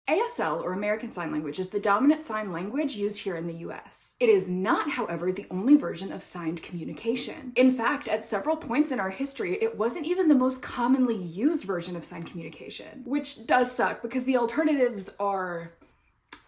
ASL, or American Sign Language, is the dominant sign language used here in the US. It is not, however, the only version of signed communication. In fact, at several points in our history, it wasn't even the most commonly used version of signed communication, which does suck because the alternatives are...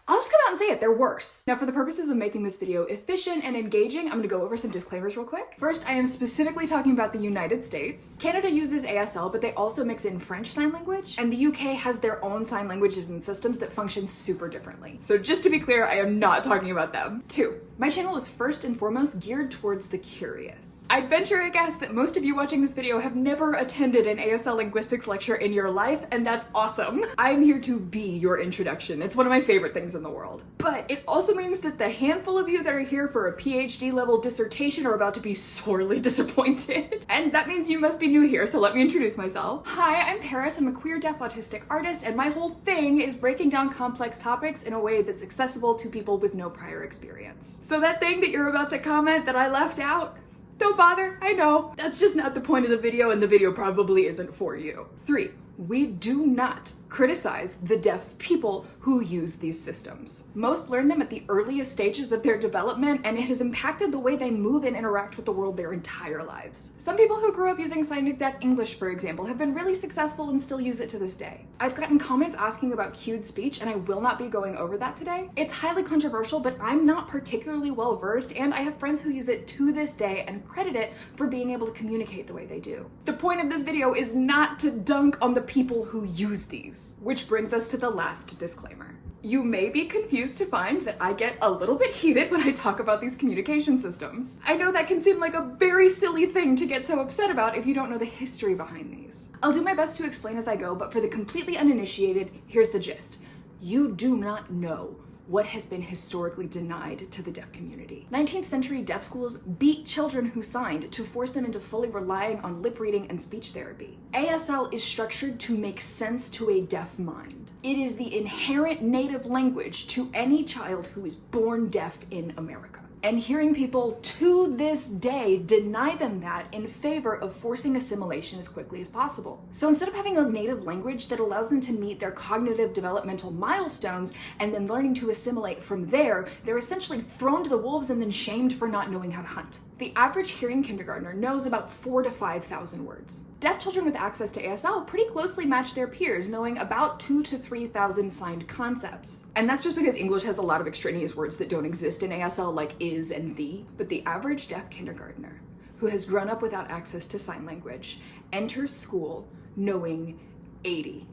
I'll just come out and say it, they're worse. Now, for the purposes of making this video efficient and engaging, I'm gonna go over some disclaimers real quick. First, I am specifically talking about the United States. Canada uses ASL, but they also mix in French Sign Language, and the UK has their own sign languages and systems that function super differently. So just to be clear, I am not talking about them. 2. My channel is first and foremost geared towards the curious. I'd venture a guess that most of you watching this video have never attended an ASL linguistics lecture in your life, and that's awesome. I'm here to be your introduction. It's one of my favorite things in the world. But it also means that the handful of you that are here for a PhD level dissertation are about to be sorely disappointed. And that means you must be new here, so let me introduce myself. Hi, I'm Paris. I'm a queer deaf autistic artist, and my whole thing is breaking down complex topics in a way that's accessible to people with no prior experience. So that thing that you're about to comment that I left out, don't bother, I know. That's just not the point of the video, and the video probably isn't for you. 3. We do not criticize the deaf people who use these systems. Most learn them at the earliest stages of their development, and it has impacted the way they move and interact with the world their entire lives. Some people who grew up using Sign Deaf English, for example, have been really successful and still use it to this day. I've gotten comments asking about cued speech, and I will not be going over that today. It's highly controversial, but I'm not particularly well versed, and I have friends who use it to this day and credit it for being able to communicate the way they do. The point of this video is not to dunk on the people who use these. Which brings us to the last disclaimer. You may be confused to find that I get a little bit heated when I talk about these communication systems. I know that can seem like a very silly thing to get so upset about if you don't know the history behind these. I'll do my best to explain as I go, but for the completely uninitiated, here's the gist. You do not know what has been historically denied to the deaf community. 19th century deaf schools beat children who signed to force them into fully relying on lip reading and speech therapy. ASL is structured to make sense to a deaf mind. It is the inherent native language to any child who is born deaf in America. And hearing people to this day deny them that in favor of forcing assimilation as quickly as possible. So instead of having a native language that allows them to meet their cognitive developmental milestones and then learning to assimilate from there, they're essentially thrown to the wolves and then shamed for not knowing how to hunt. The average hearing kindergartner knows about 4,000 to 5,000 words. Deaf children with access to ASL pretty closely match their peers, knowing about 2,000 to 3,000 signed concepts. And that's just because English has a lot of extraneous words that don't exist in ASL, like is and the. But the average deaf kindergartner who has grown up without access to sign language enters school knowing 80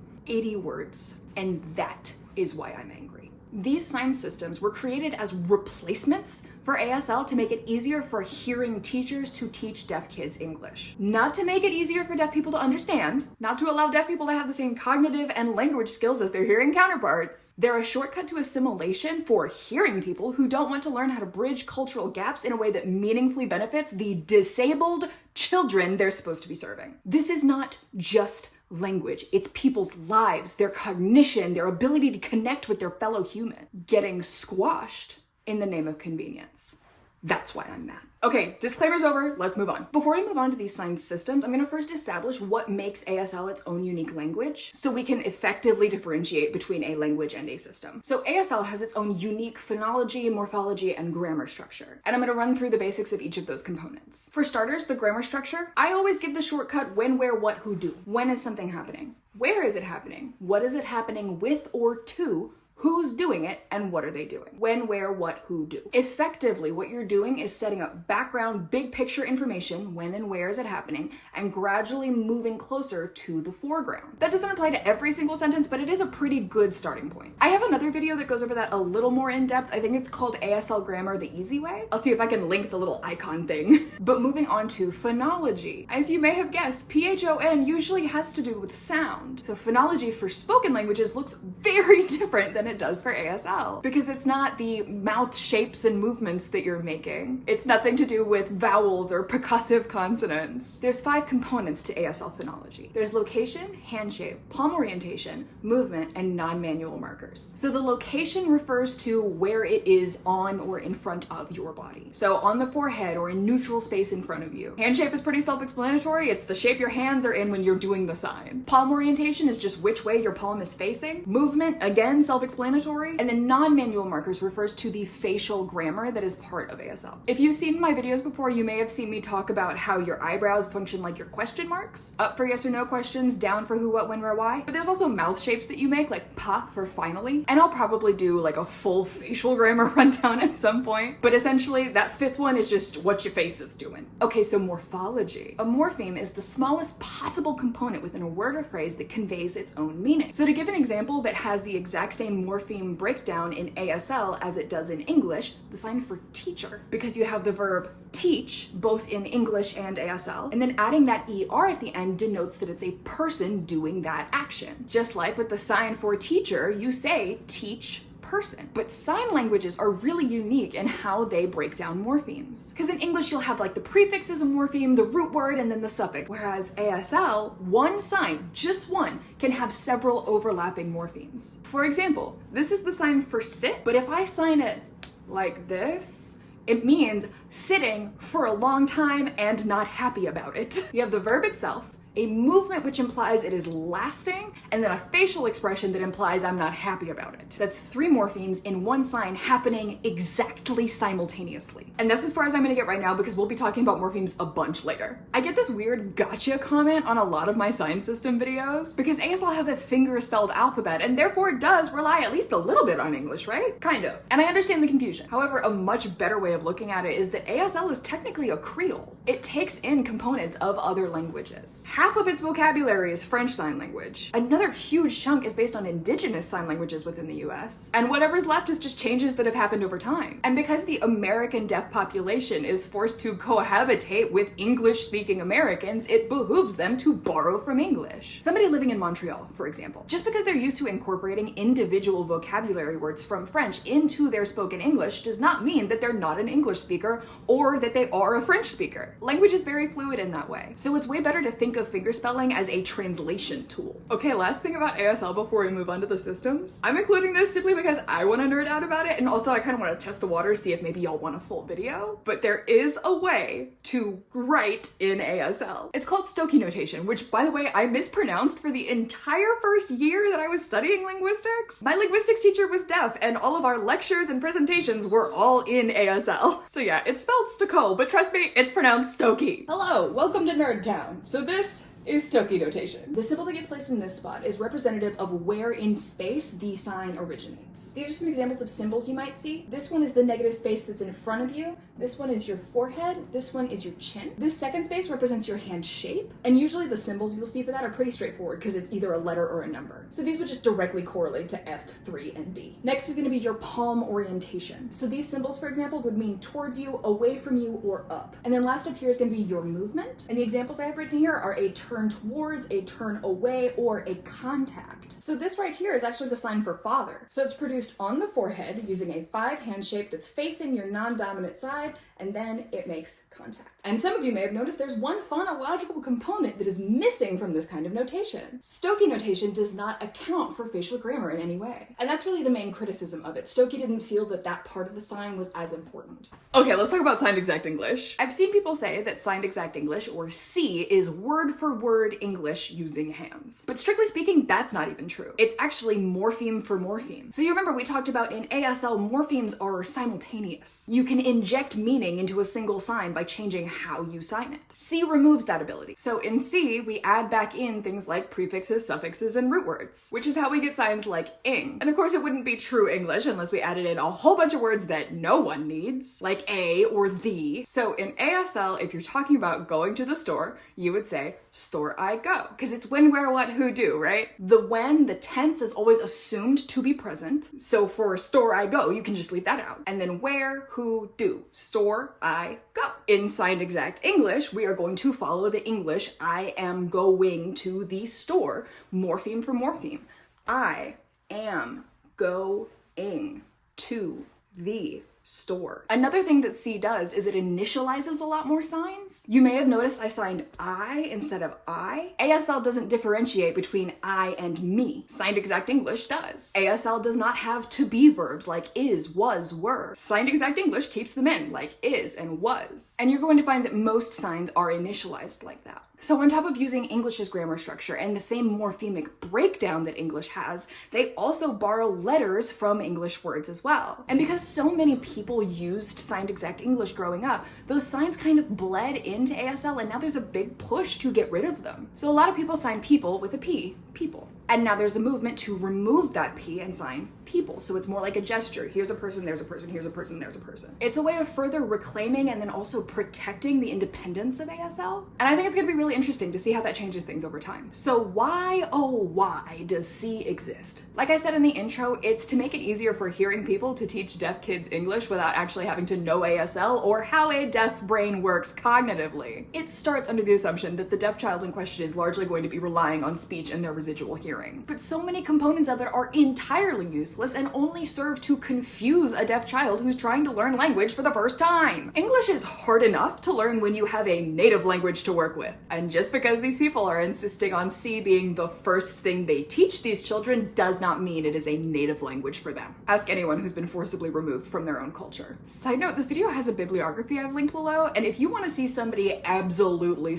words. And that is why I'm angry. These sign systems were created as replacements for ASL to make it easier for hearing teachers to teach deaf kids English. Not to make it easier for deaf people to understand, not to allow deaf people to have the same cognitive and language skills as their hearing counterparts. They're a shortcut to assimilation for hearing people who don't want to learn how to bridge cultural gaps in a way that meaningfully benefits the disabled children they're supposed to be serving. This is not just language. It's people's lives, their cognition, their ability to connect with their fellow human, getting squashed in the name of convenience. That's why I'm mad. Okay, disclaimer's over, let's move on. Before I move on to these signed systems, I'm gonna first establish what makes ASL its own unique language so we can effectively differentiate between a language and a system. So ASL has its own unique phonology, morphology, and grammar structure. And I'm gonna run through the basics of each of those components. For starters, the grammar structure, I always give the shortcut when, where, what, who, do. When is something happening? Where is it happening? What is it happening with or to? Who's doing it and what are they doing? When, where, what, who, do. Effectively, what you're doing is setting up background, big picture information, when and where is it happening, and gradually moving closer to the foreground. That doesn't apply to every single sentence, but it is a pretty good starting point. I have another video that goes over that a little more in depth. I think it's called ASL Grammar the Easy Way. I'll see if I can link the little icon thing. But moving on to phonology. As you may have guessed, PHON usually has to do with sound. So phonology for spoken languages looks very different than it it does for ASL, because it's not the mouth shapes and movements that you're making. It's nothing to do with vowels or percussive consonants. There's 5 components to ASL phonology. There's location, hand shape, palm orientation, movement, and non-manual markers. So the location refers to where it is on or in front of your body. So on the forehead or in neutral space in front of you. Hand shape is pretty self-explanatory. It's the shape your hands are in when you're doing the sign. Palm orientation is just which way your palm is facing. Movement, again, self-explanatory. And then non-manual markers refers to the facial grammar that is part of ASL. If you've seen my videos before, you may have seen me talk about how your eyebrows function like your question marks. Up for yes or no questions, down for who, what, when, where, why. But there's also mouth shapes that you make, like pa for finally. And I'll probably do like a full facial grammar rundown at some point. But essentially, that 5th one is just what your face is doing. Okay, so morphology. A morpheme is the smallest possible component within a word or phrase that conveys its own meaning. So to give an example that has the exact same morpheme breakdown in ASL as it does in English, the sign for teacher, because you have the verb teach, both in English and ASL, and then adding that ER at the end denotes that it's a person doing that action. Just like with the sign for teacher, you say teach person. But sign languages are really unique in how they break down morphemes. Because in English, you'll have like the prefix as a morpheme, the root word, and then the suffix. Whereas ASL, one sign, just one, can have several overlapping morphemes. For example, this is the sign for sit, but if I sign it like this, it means sitting for a long time and not happy about it. You have the verb itself, a movement which implies it is lasting, and then a facial expression that implies I'm not happy about it. That's 3 morphemes in one sign happening exactly simultaneously. And that's as far as I'm gonna get right now, because we'll be talking about morphemes a bunch later. I get this weird gotcha comment on a lot of my sign system videos, because ASL has a finger-spelled alphabet, and therefore it does rely at least a little bit on English, right? Kind of. And I understand the confusion. However, a much better way of looking at it is that ASL is technically a Creole. It takes in components of other languages. Half of its vocabulary is French Sign Language. Another huge chunk is based on Indigenous sign languages within the US. And whatever's left is just changes that have happened over time. And because the American deaf population is forced to cohabitate with English-speaking Americans, it behooves them to borrow from English. Somebody living in Montreal, for example, just because they're used to incorporating individual vocabulary words from French into their spoken English does not mean that they're not an English speaker or that they are a French speaker. Language is very fluid in that way. So it's way better to think of fingerspelling as a translation tool. Okay, last thing about ASL before we move on to the systems. I'm including this simply because I want to nerd out about it, and also I kind of want to test the waters, see if maybe y'all want a full video. But there is a way to write in ASL. It's called Stokey notation, which, by the way, I mispronounced for the entire first year that I was studying linguistics. My linguistics teacher was deaf, and all of our lectures and presentations were all in ASL. So yeah, it's spelled Stokoe, but trust me, it's pronounced Stokey. Hello, welcome to Nerd Town. So this is Stokey notation. The symbol that gets placed in this spot is representative of where in space the sign originates. These are some examples of symbols you might see. This one is the negative space that's in front of you. This one is your forehead. This one is your chin. This second space represents your hand shape. And usually the symbols you'll see for that are pretty straightforward because it's either a letter or a number. So these would just directly correlate to F, 3, and B. Next is gonna be your palm orientation. So these symbols, for example, would mean towards you, away from you, or up. And then last up here is gonna be your movement. And the examples I have written here are a turn towards, a turn away, or a contact. So this right here is actually the sign for father. So it's produced on the forehead using a 5 hand shape that's facing your non-dominant side, and then it makes contact. And some of you may have noticed there's one phonological component that is missing from this kind of notation. Stokey notation does not account for facial grammar in any way. And that's really the main criticism of it. Stokey didn't feel that that part of the sign was as important. Okay, let's talk about signed exact English. I've seen people say that signed exact English, or C, is word for word English using hands. But strictly speaking, that's not even true. It's actually morpheme for morpheme. So you remember we talked about in ASL, morphemes are simultaneous. You can inject meaning into a single sign by changing how you sign it. C removes that ability. So in C, we add back in things like prefixes, suffixes, and root words, which is how we get signs like ing. And of course, it wouldn't be true English unless we added in a whole bunch of words that no one needs, like a or the. So in ASL, if you're talking about going to the store, you would say, store I go, because it's when, where, what, who, do, right? The when, the tense is always assumed to be present. So for store I go, you can just leave that out. And then where, who, do, store I go. In signed exact English, we are going to follow the English I am going to the store, morpheme for morpheme. I am going to the store. Another thing that C does is it initializes a lot more signs. You may have noticed I signed I instead of I. ASL doesn't differentiate between I and me. Signed Exact English does. ASL does not have to be verbs like is, was, were. Signed Exact English keeps them in like is and was. And you're going to find that most signs are initialized like that. So on top of using English's grammar structure and the same morphemic breakdown that English has, they also borrow letters from English words as well. And because so many people used signed exact English growing up, those signs kind of bled into ASL, and now there's a big push to get rid of them. So a lot of people sign people with a P, people. And now there's a movement to remove that P and sign people. So it's more like a gesture. Here's a person, there's a person, here's a person, there's a person. It's a way of further reclaiming and then also protecting the independence of ASL. And I think it's gonna be really interesting to see how that changes things over time. So why, oh why, does C exist? Like I said in the intro, it's to make it easier for hearing people to teach deaf kids English without actually having to know ASL or how a deaf brain works cognitively. It starts under the assumption that the deaf child in question is largely going to be relying on speech and their residual hearing. But so many components of it are entirely useless and only serve to confuse a deaf child who's trying to learn language for the first time. English is hard enough to learn when you have a native language to work with. And just because these people are insisting on C being the first thing they teach these children does not mean it is a native language for them. Ask anyone who's been forcibly removed from their own culture. Side note, this video has a bibliography I've linked below, and if you want to see somebody absolutely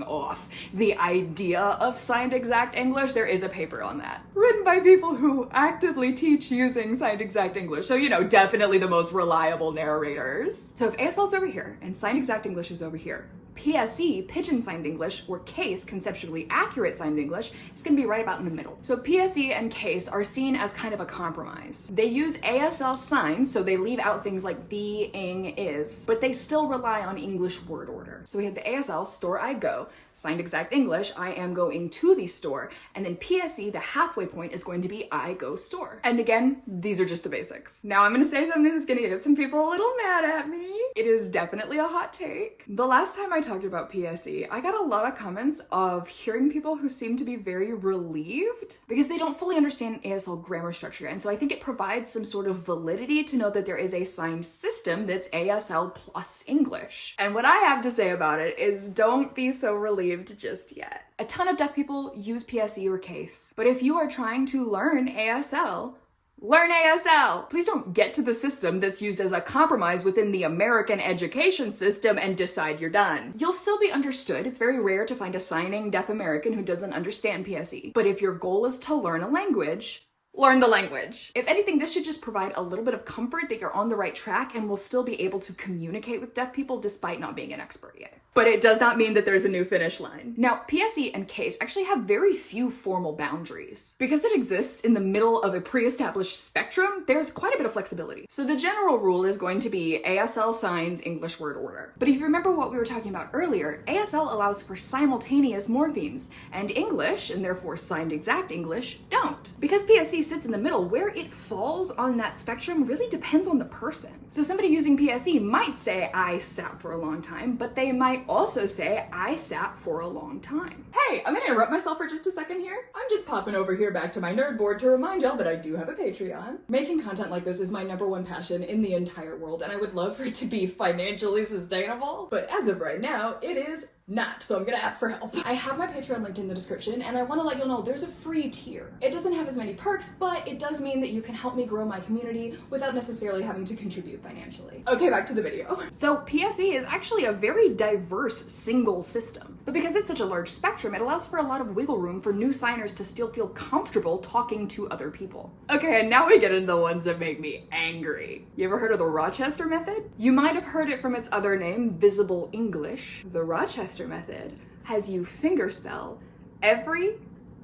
off the idea of signed exact English, there is a paper on that. Written by people who actively teach using signed exact English. So, you know, definitely the most reliable narrators. So if ASL's over here and signed exact English is over here, PSE, Pidgin Signed English, or CASE, Conceptually Accurate Signed English, is going to be right about in the middle. So PSE and CASE are seen as kind of a compromise. They use ASL signs, so they leave out things like the, ing, is, but they still rely on English word order. So we have the ASL, store I go, signed exact English, I am going to the store, and then PSE, the halfway point, is going to be I go store. And again, these are just the basics. Now I'm gonna say something that's gonna get some people a little mad at me. It is definitely a hot take. The last time I talked about PSE, I got a lot of comments of hearing people who seem to be very relieved because they don't fully understand ASL grammar structure, and so I think it provides some sort of validity to know that there is a signed system that's ASL plus English. And what I have to say about it is don't be so relieved just yet. A ton of deaf people use PSE or CASE, but if you are trying to learn ASL, learn ASL! Please don't get to the system that's used as a compromise within the American education system and decide you're done. You'll still be understood. It's very rare to find a signing deaf American who doesn't understand PSE. But if your goal is to learn a language, learn the language. If anything, this should just provide a little bit of comfort that you're on the right track and will still be able to communicate with deaf people despite not being an expert yet. But it does not mean that there's a new finish line. Now, PSE and CASE actually have very few formal boundaries. Because it exists in the middle of a pre-established spectrum, there's quite a bit of flexibility. So the general rule is going to be ASL signs English word order. But if you remember what we were talking about earlier, ASL allows for simultaneous morphemes, and English, and therefore signed exact English, don't. Because PSE sits in the middle, where it falls on that spectrum really depends on the person. So somebody using PSE might say, I sat for a long time, but they might also say, I sat for a long time. Hey, I'm gonna interrupt myself for just a second here. I'm just popping over here back to my nerd board to remind y'all that I do have a Patreon. Making content like this is my #1 passion in the entire world, and I would love for it to be financially sustainable, but as of right now, it is not, so I'm gonna ask for help. I have my Patreon linked in the description, and I want to let you know there's a free tier. It doesn't have as many perks, but it does mean that you can help me grow my community without necessarily having to contribute financially. Okay, back to the video. So PSE is actually a very diverse single system, but because it's such a large spectrum, it allows for a lot of wiggle room for new signers to still feel comfortable talking to other people. Okay, and now we get into the ones that make me angry. You ever heard of the Rochester Method? You might have heard it from its other name, Visible English. The Rochester Method has you fingerspell every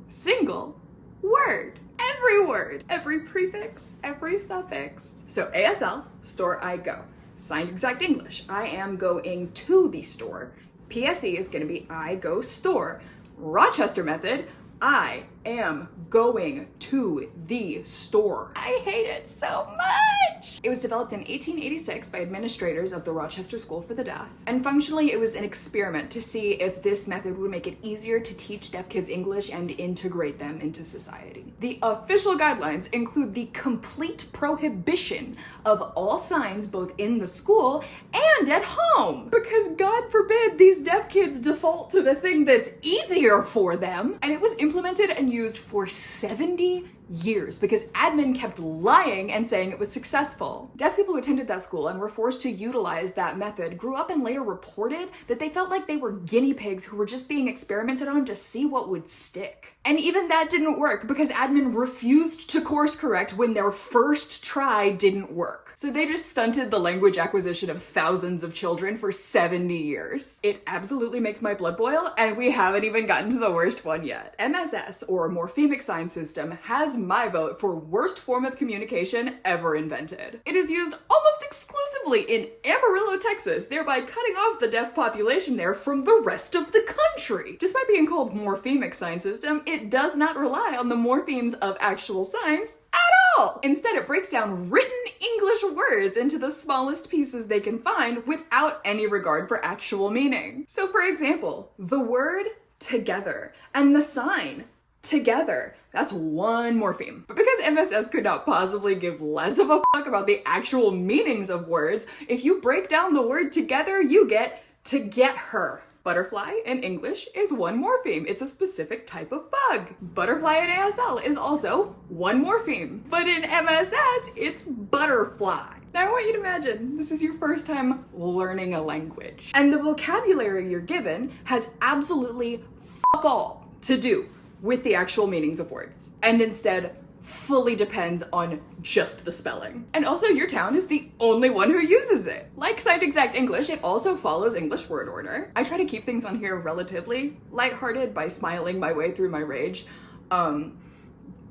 single word. Every word, every prefix, every suffix. So ASL, store I go. Signed exact English, I am going to the store. PSE is gonna be I go store. Rochester Method, I am going to the store. I hate it so much. It was developed in 1886 by administrators of the Rochester School for the Deaf, and functionally it was an experiment to see if this method would make it easier to teach deaf kids English and integrate them into society. The official guidelines include the complete prohibition of all signs both in the school and at home, because God forbid these deaf kids default to the thing that's easier for them. And it was implemented and used for 70 years because admin kept lying and saying it was successful. Deaf people who attended that school and were forced to utilize that method grew up and later reported that they felt like they were guinea pigs who were just being experimented on to see what would stick. And even that didn't work because admin refused to course correct when their first try didn't work. So they just stunted the language acquisition of thousands of children for 70 years. It absolutely makes my blood boil, and we haven't even gotten to the worst one yet. MSS, or Morphemic Sign System, has my vote for worst form of communication ever invented. It is used almost exclusively in Amarillo, Texas, thereby cutting off the deaf population there from the rest of the country. Despite being called Morphemic Sign System, it does not rely on the morphemes of actual signs at all. Instead, it breaks down written English words into the smallest pieces they can find without any regard for actual meaning. So for example, the word together and the sign together, that's one morpheme. But because MSS could not possibly give less of a fuck about the actual meanings of words, if you break down the word together, you get to get her. Butterfly in English is one morpheme. It's a specific type of bug. Butterfly in ASL is also one morpheme. But in MSS, it's butterfly. Now I want you to imagine this is your first time learning a language. And the vocabulary you're given has absolutely fuck all to do with the actual meanings of words. And instead, fully depends on just the spelling. And also your town is the only one who uses it. Like Signed Exact English, it also follows English word order. I try to keep things on here relatively lighthearted by smiling my way through my rage.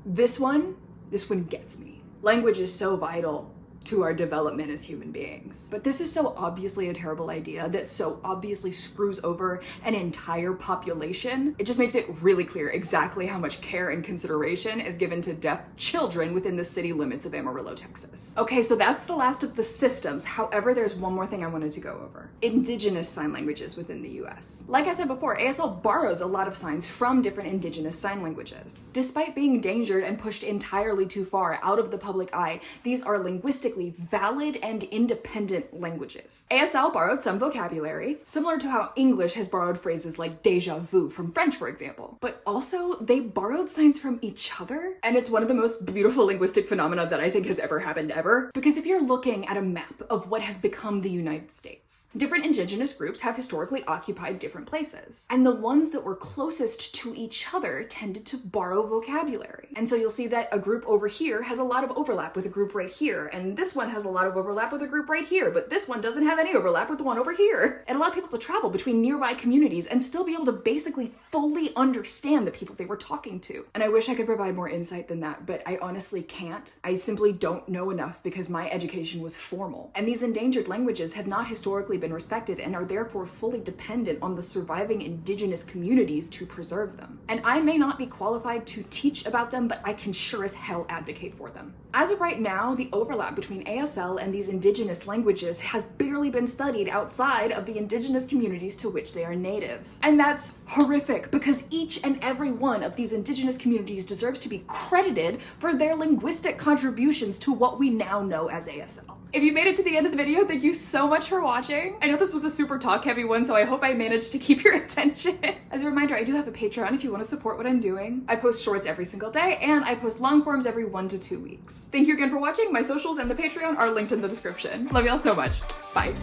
This one gets me. Language is so vital to our development as human beings. But this is so obviously a terrible idea that so obviously screws over an entire population. It just makes it really clear exactly how much care and consideration is given to deaf children within the city limits of Amarillo, Texas. Okay, so that's the last of the systems. However, there's one more thing I wanted to go over. Indigenous sign languages within the US. Like I said before, ASL borrows a lot of signs from different indigenous sign languages. Despite being endangered and pushed entirely too far out of the public eye, these are linguistically valid and independent languages. ASL borrowed some vocabulary, similar to how English has borrowed phrases like déjà vu from French, for example. But also, they borrowed signs from each other, and it's one of the most beautiful linguistic phenomena that I think has ever happened ever. Because if you're looking at a map of what has become the United States, different indigenous groups have historically occupied different places, and the ones that were closest to each other tended to borrow vocabulary. And so you'll see that a group over here has a lot of overlap with a group right here, and this one has a lot of overlap with a group right here, but this one doesn't have any overlap with the one over here. It allowed people to travel between nearby communities and still be able to basically fully understand the people they were talking to. And I wish I could provide more insight than that, but I honestly can't. I simply don't know enough because my education was formal. And these endangered languages have not historically been respected and are therefore fully dependent on the surviving indigenous communities to preserve them. And I may not be qualified to teach about them, but I can sure as hell advocate for them. As of right now, the overlap between ASL and these indigenous languages has barely been studied outside of the indigenous communities to which they are native. And that's horrific because each and every one of these indigenous communities deserves to be credited for their linguistic contributions to what we now know as ASL. If you made it to the end of the video, thank you so much for watching. I know this was a super talk heavy one, so I hope I managed to keep your attention. As a reminder, I do have a Patreon if you want to support what I'm doing. I post shorts every single day, and I post long forms every 1 to 2 weeks. Thank you again for watching. My socials and the Patreon are linked in the description. Love y'all so much. Bye.